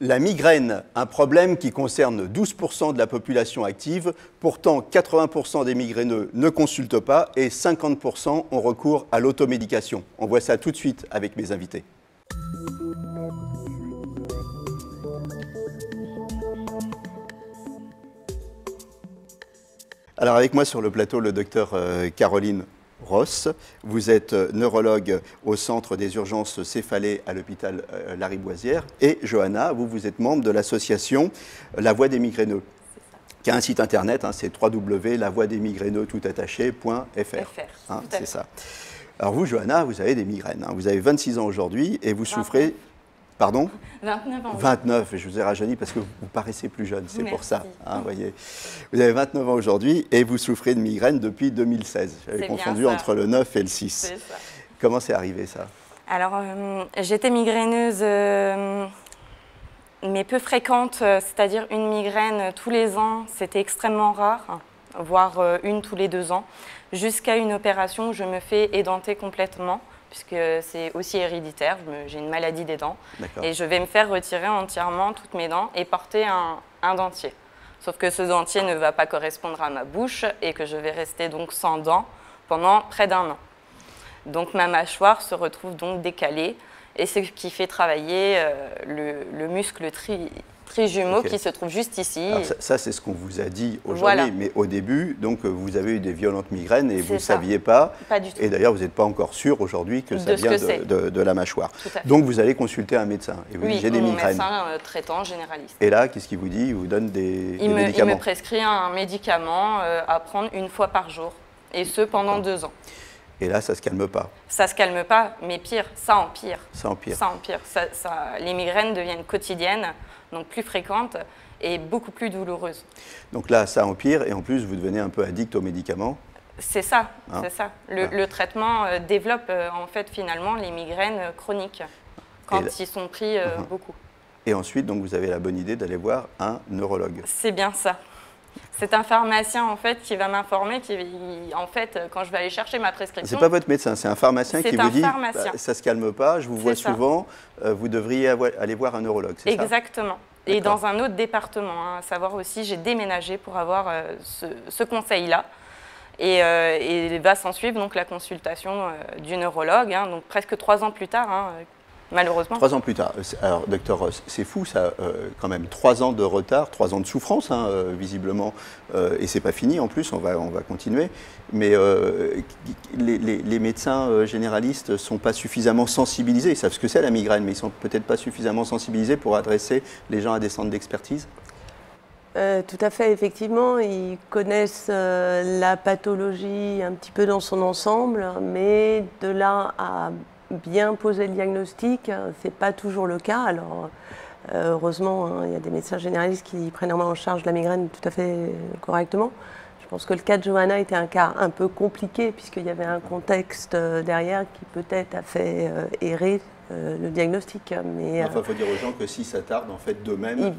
La migraine, un problème qui concerne 12% de la population active. Pourtant, 80% des migraineux ne consultent pas et 50% ont recours à l'automédication. On voit ça tout de suite avec mes invités. Alors avec moi sur le plateau, le docteur Caroline Ross. Vous êtes neurologue au centre des urgences céphalées à l'hôpital Lariboisière. Et Johanna, vous êtes membre de l'association La Voix des migraineux, qui a un site internet, hein, c'est www.lavoixdesmigraineux.fr. Hein, c'est ça. Alors vous, Johanna, vous avez des migraines. Hein. Vous avez 26 ans aujourd'hui et vous souffrez... Pardon? 29 ans. 29, je vous ai rajeuni parce que vous paraissez plus jeune, c'est pour ça. Hein, voyez. Vous avez 29 ans aujourd'hui et vous souffrez de migraine depuis 2016. J'avais confondu entre le 9 et le 6. C'est ça. Comment c'est arrivé ça? Alors, j'étais migraineuse, mais peu fréquente, c'est-à-dire une migraine tous les ans, c'était extrêmement rare, voire une tous les 2 ans, jusqu'à une opération où je me fais édenter complètement, puisque c'est aussi héréditaire, j'ai une maladie des dents, et je vais me faire retirer entièrement toutes mes dents et porter un dentier. Sauf que ce dentier ne va pas correspondre à ma bouche et que je vais rester donc sans dents pendant près d'1 an. Donc ma mâchoire se retrouve donc décalée, et c'est ce qui fait travailler le muscle trijumeau qui se trouve juste ici. Alors ça c'est ce qu'on vous a dit aujourd'hui, mais au début, donc, vous avez eu des violentes migraines et vous ne saviez pas. Pas du tout. Et d'ailleurs, vous n'êtes pas encore sûr aujourd'hui que ça vient de la mâchoire. Donc vous allez consulter un médecin et vous dites j'ai des migraines. Médecin traitant généraliste. Et là, qu'est-ce qu'il vous dit? Il vous donne des médicaments. Il me prescrit un médicament à prendre 1 fois par jour, et ce pendant 2 ans. Et là, ça ne se calme pas. Ça ne se calme pas, mais pire, ça empire. Ça empire. Ça empire. Les migraines deviennent quotidiennes, donc plus fréquentes et beaucoup plus douloureuses. Donc là, ça empire et en plus, vous devenez un peu addict aux médicaments. C'est ça, c'est ça. Le traitement développe en fait finalement les migraines chroniques quand ils sont pris beaucoup. Et ensuite, donc, vous avez la bonne idée d'aller voir un neurologue. C'est bien ça. C'est un pharmacien en fait qui va m'informer, en fait quand je vais aller chercher ma prescription. C'est pas votre médecin, c'est un pharmacien qui vous dit ça se calme pas, je vous vois souvent, vous devriez aller voir un neurologue. Exactement. Et dans un autre département, hein, à savoir aussi, j'ai déménagé pour avoir ce conseil-là. Et va s'en suivre donc la consultation du neurologue, hein, donc presque 3 ans plus tard. Hein, malheureusement. 3 ans plus tard. Alors, docteur Ross, c'est fou ça, quand même. 3 ans de retard, 3 ans de souffrance, hein, visiblement. Et c'est pas fini en plus, on va continuer. Mais les médecins généralistes ne sont pas suffisamment sensibilisés. Ils savent ce que c'est la migraine, mais ils ne sont peut-être pas suffisamment sensibilisés pour adresser les gens à des centres d'expertise. Tout à fait, effectivement. Ils connaissent la pathologie un petit peu dans son ensemble, mais de là à bien poser le diagnostic, ce n'est pas toujours le cas. Alors, heureusement, hein, il y a des médecins généralistes qui prennent en charge la migraine tout à fait correctement. Je pense que le cas de Johanna était un cas un peu compliqué, puisqu'il y avait un contexte derrière qui peut-être a fait errer le diagnostic. Mais enfin, il faut dire aux gens que si ça tarde, en fait, d'eux-mêmes,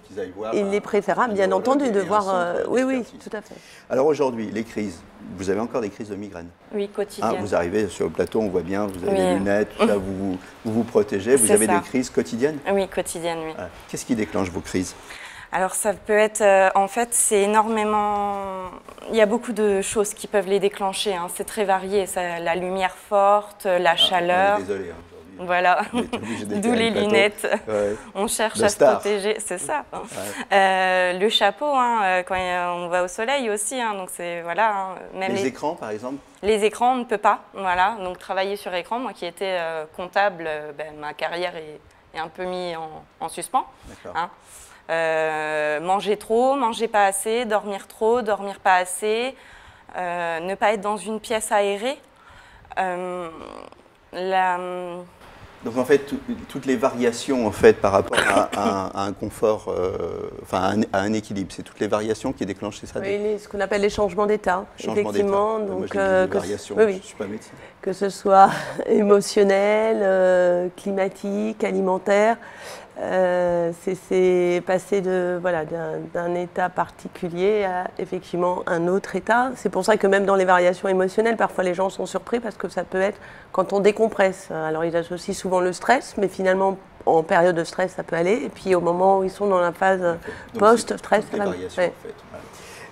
qu'ils aillent voir. Il est préférable, bien entendu, de voir. Oui, tout à fait. Alors aujourd'hui, les crises, vous avez encore des crises de migraine? Oui, quotidiennes. Hein, vous arrivez sur le plateau, on voit bien, vous avez des lunettes, tout ça, vous protégez, vous avez des crises quotidiennes? Oui, quotidiennes, oui. Voilà. Qu'est-ce qui déclenche vos crises? Alors ça peut être, en fait, c'est énormément, il y a beaucoup de choses qui peuvent les déclencher, hein. C'est très varié, la lumière forte, la chaleur. Désolé. Hein. Voilà, d'où les lunettes. Ouais. On cherche à se protéger, c'est ça. Ouais. Le chapeau, hein, quand on va au soleil aussi, hein, donc c'est voilà. Hein, même les écrans, par exemple. Les écrans, on ne peut pas, voilà. Donc travailler sur écran, moi qui étais comptable, ma carrière est un peu mise en suspens. Hein. Manger trop, manger pas assez, dormir trop, dormir pas assez, ne pas être dans une pièce aérée. Donc en fait, toutes les variations en fait, par rapport à un confort, enfin à un équilibre, c'est toutes les variations qui déclenchent ça. Oui, ce qu'on appelle les changements d'état, effectivement. Donc, moi, variations, je ne suis pas médecin. Que ce soit émotionnel, climatique, alimentaire. C'est passer d'un état particulier à effectivement un autre état. C'est pour ça que même dans les variations émotionnelles, parfois les gens sont surpris parce que ça peut être quand on décompresse. Alors ils associent souvent le stress, mais finalement en période de stress, ça peut aller. Et puis au moment où ils sont dans la phase post-stress, ça va mieux. Ouais.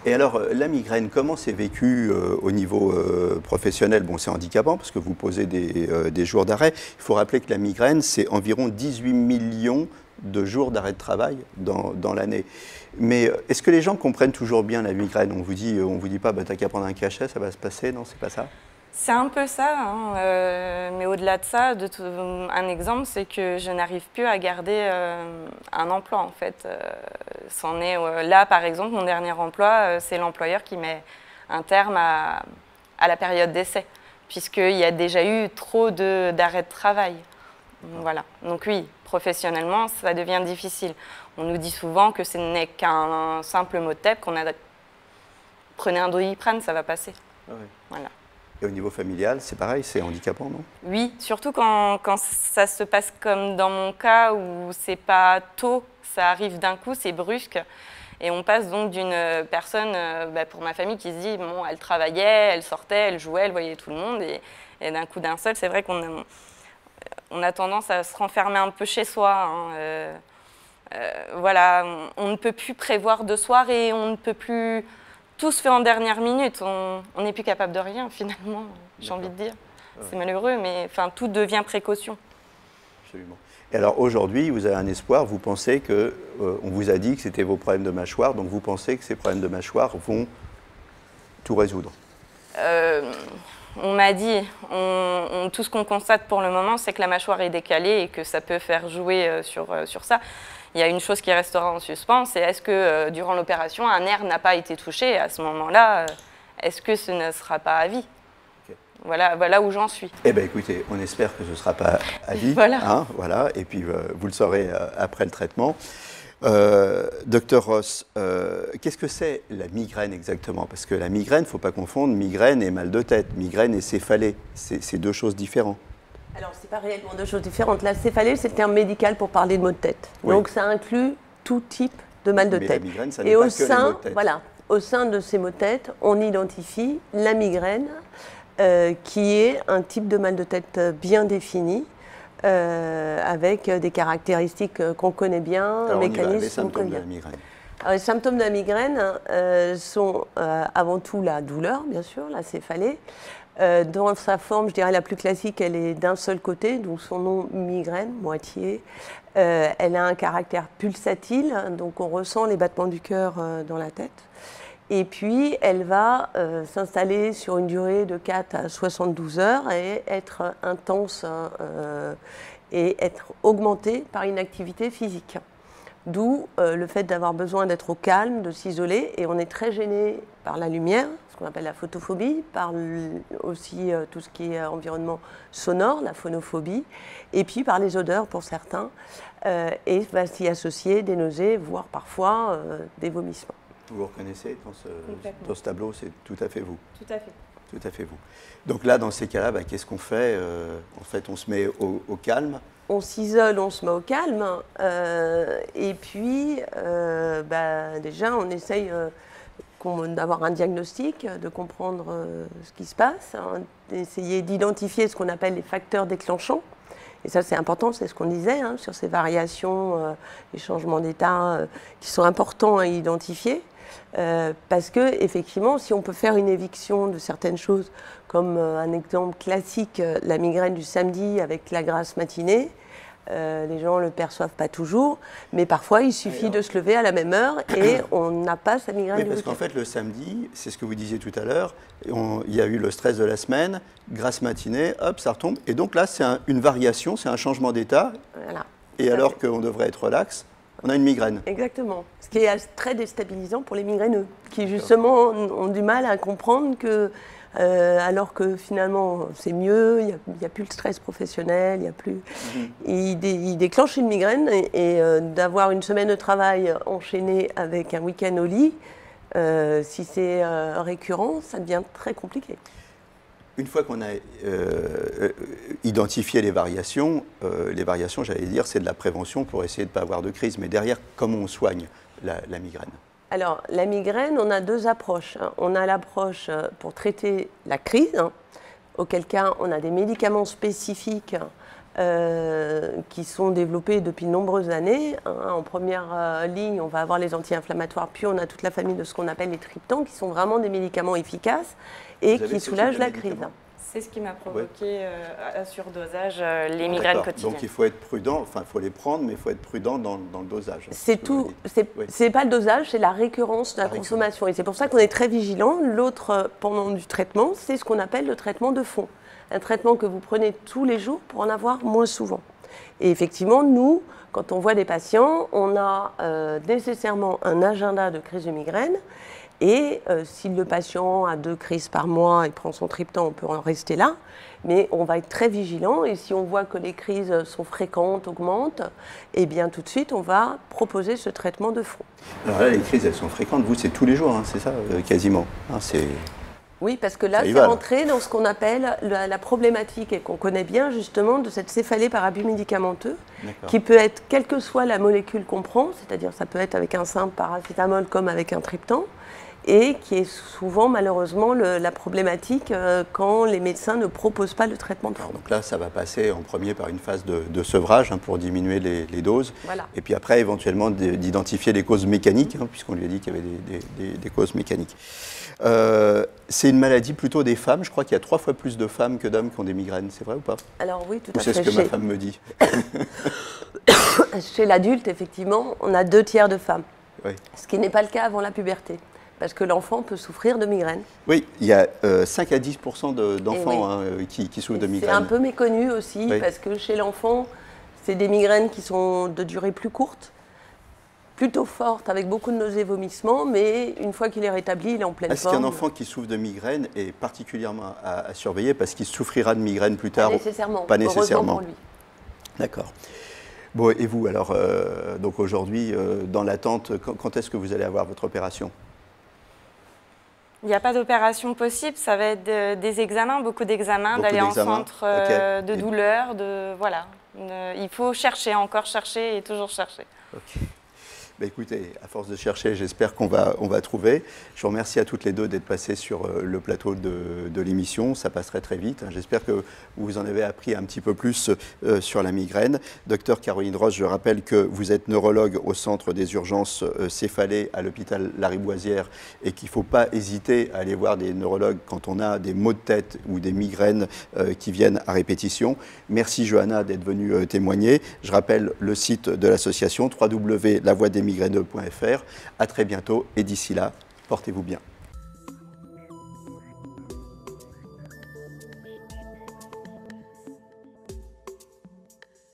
Et alors, la migraine, comment c'est vécu au niveau professionnel? Bon, c'est handicapant parce que vous posez des jours d'arrêt. Il faut rappeler que la migraine, c'est environ 18 millions de jours d'arrêt de travail dans l'année. Mais est-ce que les gens comprennent toujours bien la migraine? On vous dit pas, bah, t'as qu'à prendre un cachet, ça va se passer? Non, c'est pas ça? C'est un peu ça, hein, mais au-delà de ça, un exemple, c'est que je n'arrive plus à garder un emploi en fait. Là, par exemple, mon dernier emploi, c'est l'employeur qui met un terme à la période d'essai, puisqu'il y a déjà eu trop d'arrêts de travail. Voilà. Donc oui, professionnellement, ça devient difficile. On nous dit souvent que ce n'est qu'un simple mot de tête, prenez un Doliprane, ça va passer. Ah oui. Voilà. Et au niveau familial, c'est pareil, c'est handicapant, non? Oui, surtout quand ça se passe comme dans mon cas où c'est pas tôt, ça arrive d'un coup, c'est brusque. Et on passe donc d'une personne, pour ma famille, qui se dit, bon, elle travaillait, elle sortait, elle jouait, elle voyait tout le monde. Et d'un coup d'un seul, c'est vrai qu'on a tendance à se renfermer un peu chez soi. Voilà, on ne peut plus prévoir de soir et on ne peut plus... Tout se fait en dernière minute, on n'est plus capable de rien finalement, j'ai envie de dire. Ouais. C'est malheureux, mais enfin, tout devient précaution. Absolument. Et alors aujourd'hui, vous avez un espoir, vous pensez que, on vous a dit que c'était vos problèmes de mâchoire, donc vous pensez que ces problèmes de mâchoire vont tout résoudre? On m'a dit, tout ce qu'on constate pour le moment, c'est que la mâchoire est décalée et que ça peut faire jouer sur ça. Il y a une chose qui restera en suspens, c'est est-ce que durant l'opération, un nerf n'a pas été touché? À ce moment-là, est-ce que ce ne sera pas à vie? Okay. Voilà où j'en suis. Eh bien écoutez, on espère que ce ne sera pas à vie. Voilà. Hein, voilà. Et puis vous le saurez après le traitement. Docteur Ross, qu'est-ce que c'est la migraine exactement? Parce que la migraine, il ne faut pas confondre migraine et mal de tête. Migraine et céphalée, c'est deux choses différentes. Alors, ce n'est pas réellement deux choses différentes. La céphalée, c'est le terme médical pour parler de maux de tête. Oui. Donc, ça inclut tout type de mal de tête. La migraine, ça n'est pas que les maux de tête. Voilà, au sein de ces maux de tête, on identifie la migraine, qui est un type de mal de tête bien défini, avec des caractéristiques qu'on connaît bien, un mécanisme. Les symptômes de la migraine. Alors, les symptômes de la migraine sont avant tout la douleur, bien sûr, la céphalée. Dans sa forme, je dirais la plus classique, elle est d'un seul côté, donc son nom migraine, moitié. Elle a un caractère pulsatile, donc on ressent les battements du cœur dans la tête. Et puis, elle va s'installer sur une durée de 4 à 72 heures et être intense et être augmentée par une activité physique. D'où le fait d'avoir besoin d'être au calme, de s'isoler. Et on est très gêné par la lumière, ce qu'on appelle la photophobie, par aussi tout ce qui est environnement sonore, la phonophobie, et puis par les odeurs pour certains. Et va s'y associer des nausées, voire parfois des vomissements. Vous reconnaissez dans ce tableau, c'est tout à fait vous. Tout à fait. Tout à fait vous. Donc là, dans ces cas-là, qu'est-ce qu'on fait? En fait, on se met au calme. On s'isole, on se met au calme. Et puis, déjà, on essaye d'avoir un diagnostic, de comprendre ce qui se passe, d'essayer d'identifier ce qu'on appelle les facteurs déclenchants. Et ça, c'est important, c'est ce qu'on disait, sur ces variations, les changements d'état qui sont importants à identifier. Parce que effectivement, si on peut faire une éviction de certaines choses, comme un exemple classique, la migraine du samedi avec la grasse matinée, les gens ne le perçoivent pas toujours, mais parfois il suffit de se lever à la même heure et on n'a pas sa migraine. Oui, parce qu'en fait, le samedi, c'est ce que vous disiez tout à l'heure, il y a eu le stress de la semaine, grasse matinée, hop, ça retombe. Et donc là, c'est une variation, c'est un changement d'état. Voilà. Et alors qu'on devrait être relax, on a une migraine. Exactement. Ce qui est très déstabilisant pour les migraineux, qui justement ont du mal à comprendre que, alors que finalement c'est mieux, il n'y a plus le stress professionnel, il y a plus. Ils déclenchent une migraine et d'avoir une semaine de travail enchaînée avec un week-end au lit, si c'est récurrent, ça devient très compliqué. Une fois qu'on a identifié les variations, j'allais dire, c'est de la prévention pour essayer de ne pas avoir de crise. Mais derrière, comment on soigne la migraine? Alors, la migraine, on a deux approches. On a l'approche pour traiter la crise, auquel cas on a des médicaments spécifiques qui sont développés depuis de nombreuses années. En première ligne, on va avoir les anti-inflammatoires, puis on a toute la famille de ce qu'on appelle les triptans, qui sont vraiment des médicaments efficaces et qui soulagent la crise. C'est ce qui m'a provoqué à surdosage les migraines quotidiennes. Donc il faut être prudent, enfin il faut les prendre, mais il faut être prudent dans le dosage. C'est tout, c'est pas le dosage, c'est la récurrence de la consommation. Et c'est pour ça qu'on est très vigilant. L'autre pendant du traitement, c'est ce qu'on appelle le traitement de fond. Un traitement que vous prenez tous les jours pour en avoir moins souvent. Et effectivement, nous, quand on voit des patients, on a nécessairement un agenda de crise de migraine. Et si le patient a 2 crises par mois et prend son triptan, on peut en rester là. Mais on va être très vigilant et si on voit que les crises sont fréquentes, augmentent, eh bien tout de suite, on va proposer ce traitement de fond. Alors là, les crises, elles sont fréquentes. Vous, c'est tous les jours, hein, c'est ça, quasiment. Hein, oui, parce que là, c'est rentré dans ce qu'on appelle la problématique et qu'on connaît bien justement de cette céphalée par abus médicamenteux qui peut être, quelle que soit la molécule qu'on prend, c'est-à-dire ça peut être avec un simple paracétamol comme avec un triptan, et qui est souvent malheureusement la problématique quand les médecins ne proposent pas le traitement de fond. Donc là, ça va passer en premier par une phase de sevrage pour diminuer les doses, et puis après éventuellement d'identifier les causes mécaniques, puisqu'on lui a dit qu'il y avait des causes mécaniques. C'est une maladie plutôt des femmes, je crois qu'il y a 3 fois plus de femmes que d'hommes qui ont des migraines, c'est vrai ou pas? Alors oui, tout à fait. C'est ce que ma femme me dit. Chez l'adulte, effectivement, on a 2 tiers de femmes, oui. Ce qui n'est pas le cas avant la puberté. Parce que l'enfant peut souffrir de migraine. Oui, il y a 5 à 10% d'enfants qui souffrent de migraine. C'est un peu méconnu aussi, parce que chez l'enfant, c'est des migraines qui sont de durée plus courte, plutôt fortes, avec beaucoup de nausées et vomissements, mais une fois qu'il est rétabli, il est en pleine forme. Est-ce qu'un enfant qui souffre de migraine est particulièrement à surveiller parce qu'il souffrira de migraine plus tard? Pas nécessairement. Pas nécessairement. Heureusement pour lui. D'accord. Bon, et vous, alors, donc aujourd'hui, dans l'attente, quand est-ce que vous allez avoir votre opération? Il n'y a pas d'opération possible, ça va être des examens, beaucoup d'examens, d'aller en centre de douleur, voilà. Il faut chercher, encore chercher et toujours chercher. Okay. Bah écoutez, à force de chercher, j'espère qu'on va trouver. Je vous remercie à toutes les deux d'être passées sur le plateau de l'émission. Ça passerait très vite. J'espère que vous en avez appris un petit peu plus sur la migraine. Docteur Caroline Roche, je rappelle que vous êtes neurologue au centre des urgences céphalées à l'hôpital Lariboisière et qu'il ne faut pas hésiter à aller voir des neurologues quand on a des maux de tête ou des migraines qui viennent à répétition. Merci Johanna d'être venue témoigner. Je rappelle le site de l'association www.lavoixdesmigraineux.fr. À très bientôt et d'ici là, portez-vous bien.